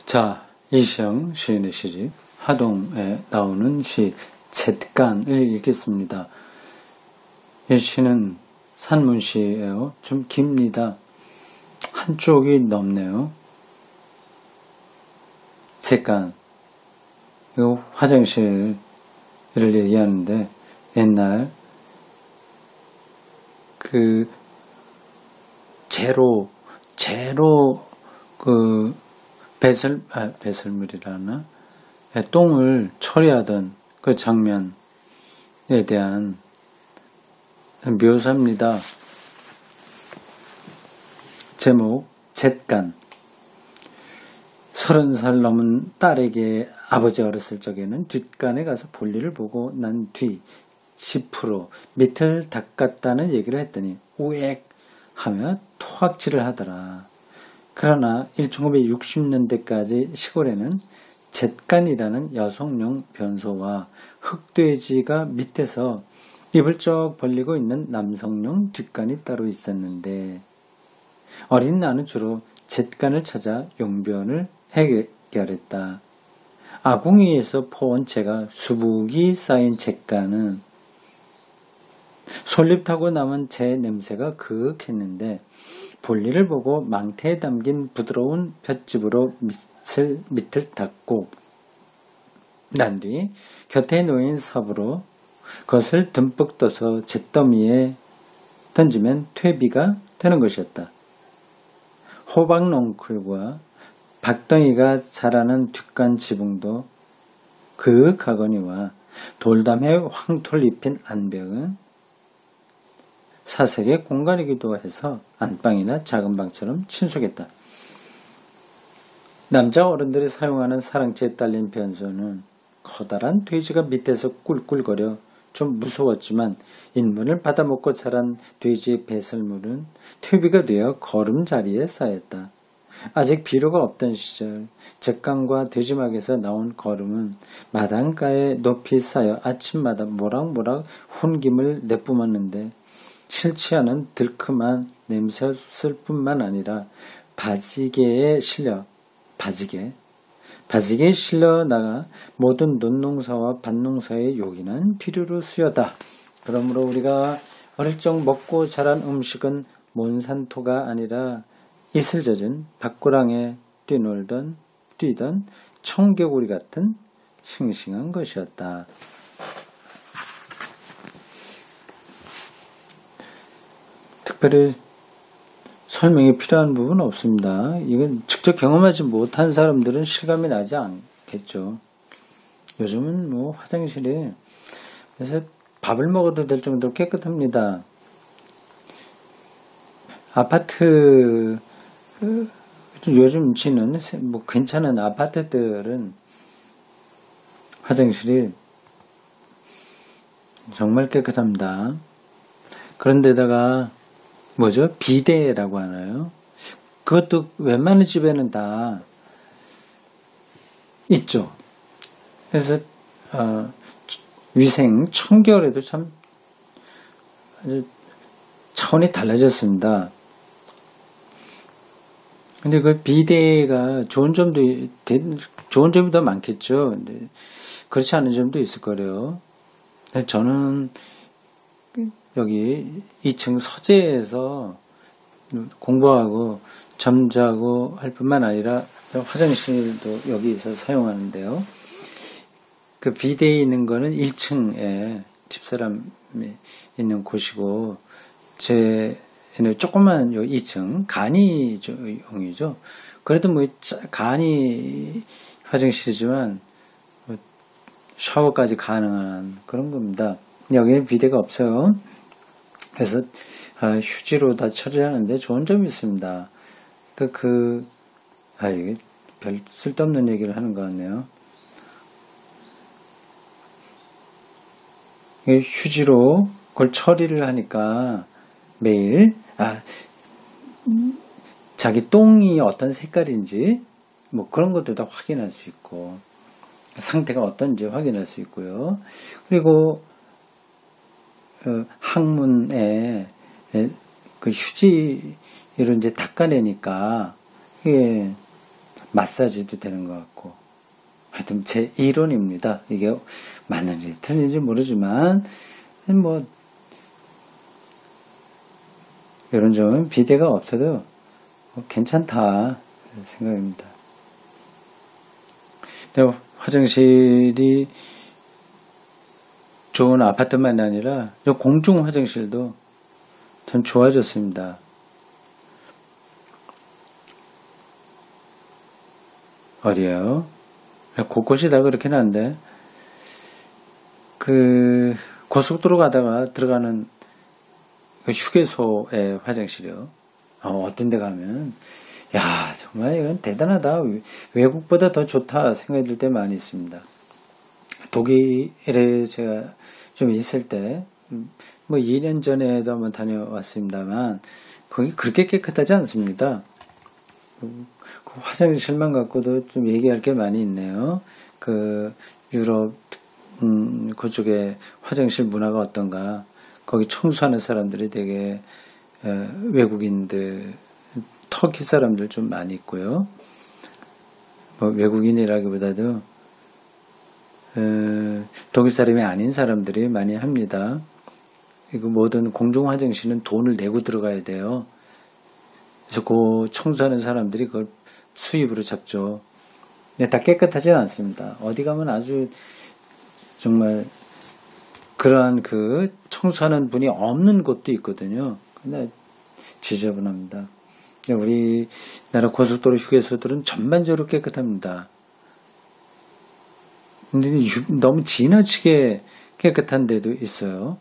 자, 이시영 시인의 시집 하동에 나오는 시 잿간을 읽겠습니다. 이 시는 산문시예요. 좀 깁니다. 한 쪽이 넘네요. 잿간, 이거 화장실을 얘기하는데 옛날 그 제로 배설물이라나 똥을 처리하던 그 장면에 대한 묘사입니다. 제목 잿간. 30살 넘은 딸에게 아버지 어렸을 적에는 뒷간에 가서 볼일을 보고 난 뒤 10% 밑을 닦았다는 얘기를 했더니 우액 하며 토악질을 하더라. 그러나 1960년대까지 시골에는 잿간이라는 여성용 변소와 흑돼지가 밑에서 입을 쩍 벌리고 있는 남성용 뒷간이 따로 있었는데 어린 나는 주로 잿간을 찾아 용변을 해결했다. 아궁이에서 퍼온 채가 수북이 쌓인 잿간은 솔잎타고 남은 재 냄새가 그윽했는데 볼일을 보고 망태에 담긴 부드러운 볏짚으로 밑을 닦고 난 뒤 곁에 놓인 삽으로 그것을 듬뿍 떠서 잿더미에 던지면 퇴비가 되는 것이었다. 호박넝쿨과 박덩이가 자라는 뒷간 지붕도 그윽하거니와 돌담에 황토를 입힌 안벽은 사색의 공간이기도 해서 안방이나 작은 방처럼 친숙했다. 남자 어른들이 사용하는 사랑채에 딸린 변소는 커다란 돼지가 밑에서 꿀꿀거려 좀 무서웠지만 인문을 받아먹고 자란 돼지의 배설물은 퇴비가 되어 걸음자리에 쌓였다. 아직 비료가 없던 시절 잿간과 돼지막에서 나온 걸음은 마당가에 높이 쌓여 아침마다 모락모락 훈김을 내뿜었는데 싫지 않은 들큼한 냄새였을 뿐만 아니라 바지개에 실려 나가 모든 논농사와 밭농사의 요긴한 필요로 쓰여다. 그러므로 우리가 어릴 적 먹고 자란 음식은 몬산토가 아니라 이슬 젖은 밭고랑에 뛰던 청개구리 같은 싱싱한 것이었다. 특별히 설명이 필요한 부분은 없습니다. 이건 직접 경험하지 못한 사람들은 실감이 나지 않겠죠. 요즘은 화장실이 그래서 밥을 먹어도 될 정도로 깨끗합니다. 아파트 요즘 지는 괜찮은 아파트들은 화장실이 정말 깨끗합니다. 그런데다가 비데라고 하나요? 그것도 웬만한 집에는 다 있죠. 그래서 위생, 청결에도 참 아주 차원이 달라졌습니다. 근데 그 비데가 좋은 점이 더 많겠죠. 근데 그렇지 않은 점도 있을 거래요. 저는 여기 2층 서재에서 공부하고 잠자고 할 뿐만 아니라 화장실도 여기서 사용하는데요. 그 비데에 있는 거는 1층에 집사람이 있는 곳이고 제는 조그만 2층 간이용이죠. 그래도 간이 화장실이지만 샤워까지 가능한 그런 겁니다. 여기는 비데가 없어요. 그래서 휴지로 다 처리하는데 좋은 점이 있습니다. 이게 별 쓸데없는 얘기를 하는 것 같네요. 휴지로 그걸 처리를 하니까 매일 자기 똥이 어떤 색깔인지 그런 것도 다 확인할 수 있고 상태가 어떤지 확인할 수 있고요. 그리고 항문에 그 휴지로 이제 닦아내니까 이게 마사지도 되는 것 같고. 하여튼 제 이론입니다. 이게 맞는지 틀린지 모르지만 뭐 이런 점은 비대가 없어도 괜찮다 생각입니다. 화장실이 좋은 아파트만 아니라 공중 화장실도 참 좋아졌습니다. 어디에요? 곳곳이 다 그렇긴 한데 고속도로 가다가 들어가는 휴게소의 화장실이요. 어떤 데 가면 야 정말 이건 대단하다. 외국보다 더 좋다 생각이 들 때 많이 있습니다. 독일에 제가 좀 있을 때 뭐 2년 전에도 한번 다녀왔습니다만 거기 그렇게 깨끗하지 않습니다. 그 화장실만 갖고도 좀 얘기할 게 많이 있네요. 유럽 그쪽에 화장실 문화가 어떤가. 거기 청소하는 사람들이 되게 외국인들, 터키 사람들 좀 많이 있고요. 뭐 외국인이라기보다도 독일 사람이 아닌 사람들이 많이 합니다. 이거 모든 공중 화장실은 돈을 내고 들어가야 돼요. 그래서 그 청소하는 사람들이 그걸 수입으로 잡죠. 근데 다 깨끗하지 않습니다. 어디 가면 아주 정말 그러한 청소하는 분이 없는 곳도 있거든요. 근데 지저분합니다. 우리나라 고속도로 휴게소들은 전반적으로 깨끗합니다. 근데 너무 지나치게 깨끗한 데도 있어요.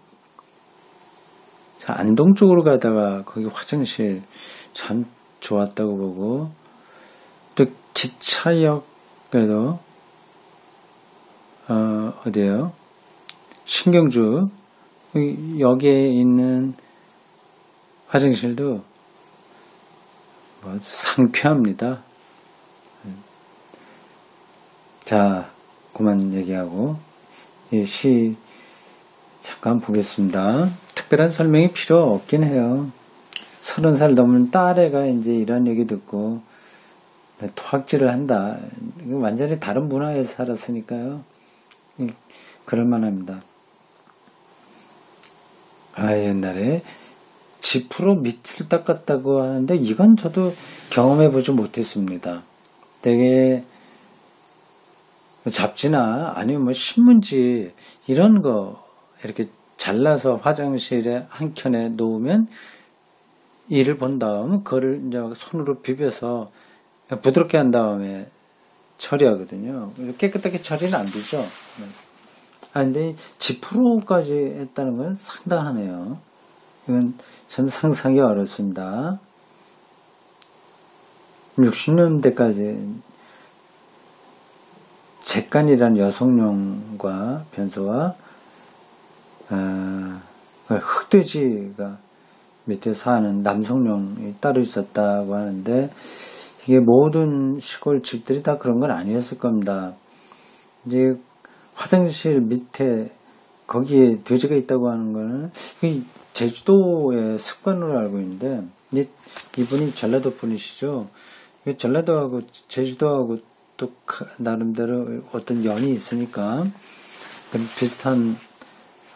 안동 쪽으로 가다가 거기 화장실 참 좋았다고 보고, 또 기차역에도 어디에요? 신경주 여기에 있는 화장실도 상쾌합니다. 자, 그만 얘기하고 시 잠깐 보겠습니다. 특별한 설명이 필요 없긴 해요. 30살 넘은 딸애가 이제 이런 얘기 듣고 토학질을 한다. 완전히 다른 문화에서 살았으니까요. 그럴만합니다. 옛날에 지프로 밑을 닦았다고 하는데 이건 저도 경험해보지 못했습니다. 되게 잡지나 아니면 신문지 이런 거 이렇게 잘라서 화장실에 한 켠에 놓으면 이를 본 다음 그거를 이제 손으로 비벼서 부드럽게 한 다음에 처리하거든요. 깨끗하게 처리는 안 되죠. 근데 지프로까지 했다는 건 상당하네요. 이건 전 상상이 어렵습니다. 60년대까지 잿간이라는 여성용과 변소와 흑돼지가 밑에 사는 남성용이 따로 있었다고 하는데 이게 모든 시골 집들이 다 그런 건 아니었을 겁니다. 이제 화장실 밑에 거기에 돼지가 있다고 하는 거는 제주도의 습관으로 알고 있는데 이분이 전라도 분이시죠. 전라도하고 제주도하고 또 나름대로 어떤 연이 있으니까 비슷한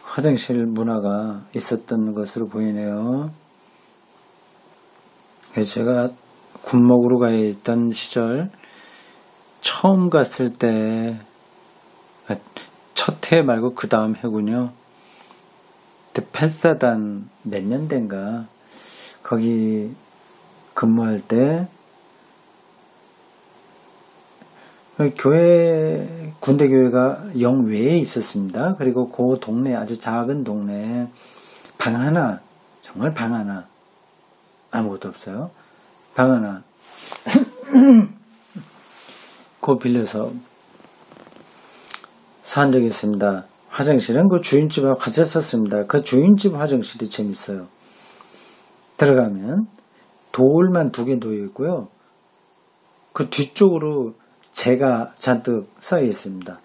화장실 문화가 있었던 것으로 보이네요. 제가 군목으로 가 있던 시절 처음 갔을 때 첫 해 말고 그 다음 해군요. 펫사단 몇 년대인가 거기 근무할 때 군대 교회가 영외에 있었습니다. 그리고 그 동네 아주 작은 동네에 방 하나, 정말 방 하나, 아무것도 없어요. 방 하나 그거 빌려서 산 적이 있습니다. 화장실은 그 주인집하고 같이 썼습니다. 그 주인집 화장실이 재밌어요. 들어가면 돌만 2개 놓여 있고요. 그 뒤쪽으로 재가 잔뜩 쌓여 있습니다.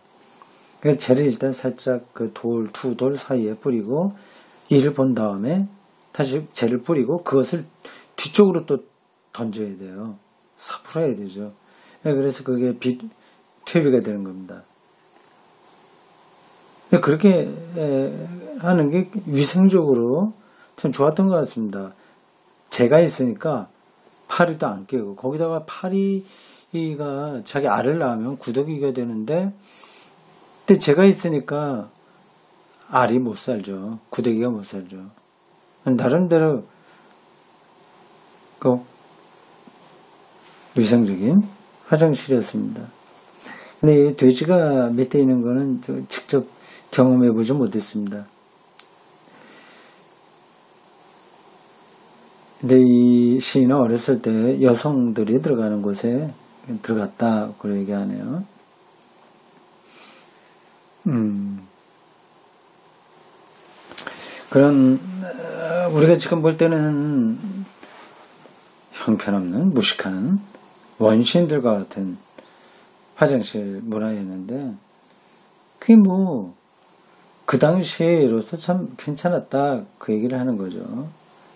그 재를 일단 살짝 그 두 돌 사이에 뿌리고 이를 본 다음에 다시 재를 뿌리고 그것을 뒤쪽으로 또 던져야 돼요. 사 풀어야 되죠. 그래서 그게 퇴비가 되는 겁니다. 그렇게 하는 게 위생적으로 참 좋았던 것 같습니다. 재가 있으니까 파리도 안 깨고, 거기다가 파리가 자기 알을 낳으면 구더기가 되는데, 근데 재가 있으니까 알이 못 살죠. 구더기가 못 살죠. 나름대로 그 위생적인 화장실이었습니다. 근데 이 돼지가 밑에 있는 거는 직접 경험해보지 못했습니다. 근데 이 시인은 어렸을 때 여성들이 들어가는 곳에 들어갔다고 얘기하네요. 그런 우리가 지금 볼 때는 형편없는 무식한 원시인들과 같은 화장실 문화였는데, 그게 뭐 그 당시로서 참 괜찮았다, 그 얘기를 하는 거죠.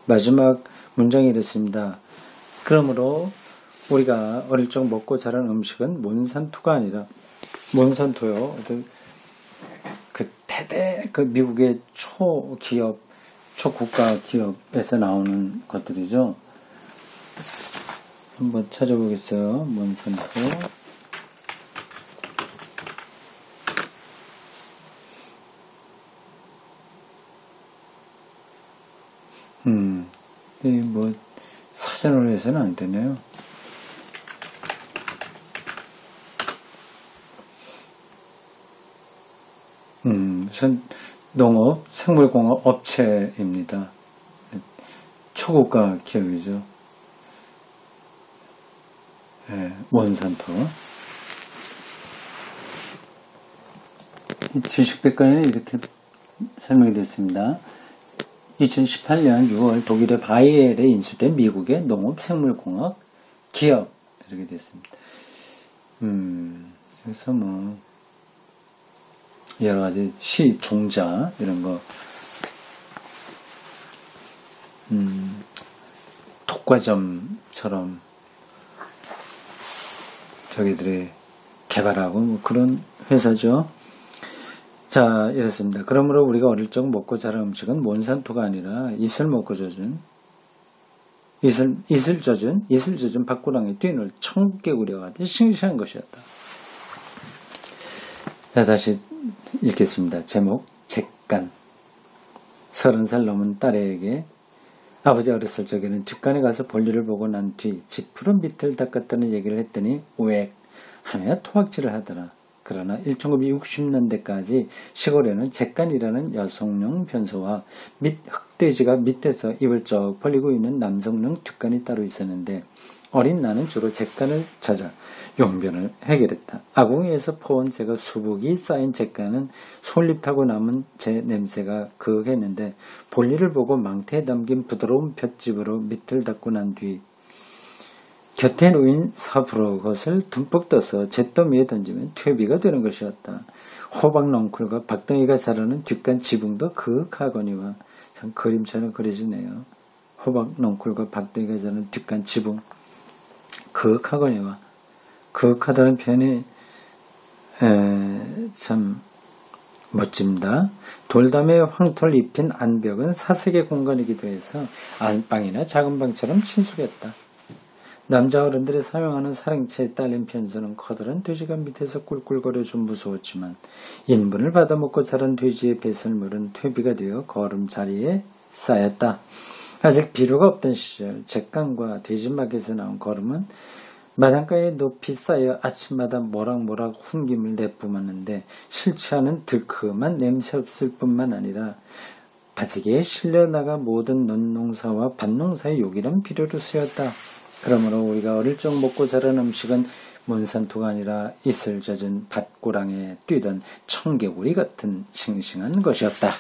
마지막 문장이 이랬습니다. 그러므로 우리가 어릴 적 먹고 자란 음식은 몬산토가 아니라, 몬산토요, 그 미국의 초기업, 초국가 기업에서 나오는 것들이죠. 한번 찾아보겠어요. 몬산토. 뭐 사전으로 해서는 안 되네요. 농업, 생물공업 업체입니다. 초고가 기업이죠. 네, 몬산토. 지식백과에는 이렇게 설명이 됐습니다. 2018년 6월 독일의 바이엘에 인수된 미국의 농업 생물공학 기업, 이렇게 됐습니다. 그래서 뭐 여러 가지 종자 이런 거, 독과점처럼 저기들이 개발하고 뭐 그런 회사죠. 자, 이렇습니다. 그러므로 우리가 어릴 적 먹고 자란 음식은 몬산토가 아니라 이슬 젖은 밭고랑에 뛰놀 청개구리와 같이 싱싱한 것이었다. 자, 다시 읽겠습니다. 제목, 잿간. 30살 넘은 딸에게 아버지 어렸을 적에는 뒷간에 가서 볼일을 보고 난 뒤 지푸른 밑을 닦았다는 얘기를 했더니 오액 하며 토악질을 하더라. 그러나 1960년대까지 시골에는 잿간이라는 여성용 변소와 흑돼지가 밑에서 입을 쩍 벌리고 있는 남성용 뒷간이 따로 있었는데, 어린 나는 주로 잿간을 찾아 용변을 해결했다. 아궁이에서 퍼온 재가 수북이 쌓인 잿간은 솔잎 타고 남은 재 냄새가 그윽했는데, 볼일을 보고 망태에 담긴 부드러운 볏짚으로 밑을 닦고 난 뒤 곁에 놓인 사부로 것을 듬뿍 떠서 잿더미에 던지면 퇴비가 되는 것이었다. 호박 넝쿨과 박덩이가 자라는 뒷간 지붕도 그윽하거니와, 참 그림처럼 그려지네요. 호박 넝쿨과 박덩이가 자라는 뒷간 지붕, 그윽하거니와. 그윽하다는 표현이 참 멋집니다. 돌담에 황토를 입힌 안벽은 사색의 공간이기도 해서 안방이나 작은 방처럼 친숙했다. 남자 어른들이 사용하는 사랑채에 딸린 편소는 커다란 돼지가 밑에서 꿀꿀거려 좀 무서웠지만, 인분을 받아먹고 자란 돼지의 배설물은 퇴비가 되어 거름자리에 쌓였다. 아직 비료가 없던 시절 잿간과 돼지막에서 나온 거름은 마당가에 높이 쌓여 아침마다 모락모락 훈김을 내뿜었는데, 싫지 않은 들큼한 냄새 없을 뿐만 아니라 바지기에 실려나가 모든 논농사와 밭농사의 요긴한 비료로 쓰였다. 그러므로 우리가 어릴 적 먹고 자란 음식은 몬산토가 아니라 이슬 젖은 밭고랑에 뛰던 청개구리 같은 싱싱한 것이었다.